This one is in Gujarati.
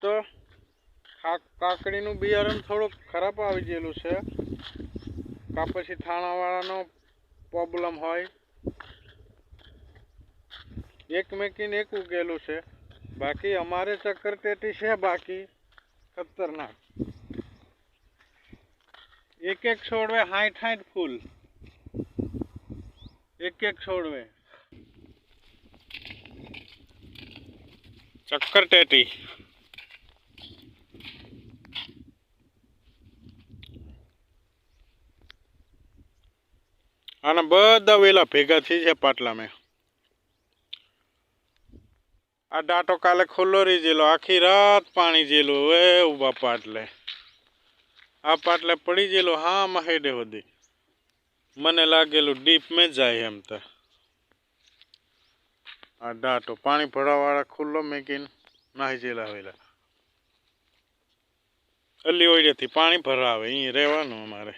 દોસ્તો કાકડીનું બિયારણ થોડુંક ખરાબ આવી ગયેલું છે, કા પછી થાણાવાળાનો પ્રોબ્લેમ હોય. એક મેકીને એક ઉગેલું છે, બાકી અમારે ચક્કરટેટી છે બાકી ખતરનાક. એક એક છોડવે 60 ફૂલ, એક એક છોડવે ચક્કરટેટી. અને બધા વેલા ભેગા થઈ છે પાટલા મેં. આ ડાટો કાલે ખુલ્લો રહી ગયેલો, આખી રાત પાણી જેલું હવે ઉભા પાટલે. આ પાટલે પડી ગયેલો હા મહેડે સુધી, મને લાગેલું ડીપ મેં જાય એમ. તો આ ડાટો પાણી ભરવાવાળા ખુલ્લો મેકીને નાહી જેલા વેલા. અલી ઓઈડેથી પાણી ભરાવે અહીં રહેવાનું અમારે.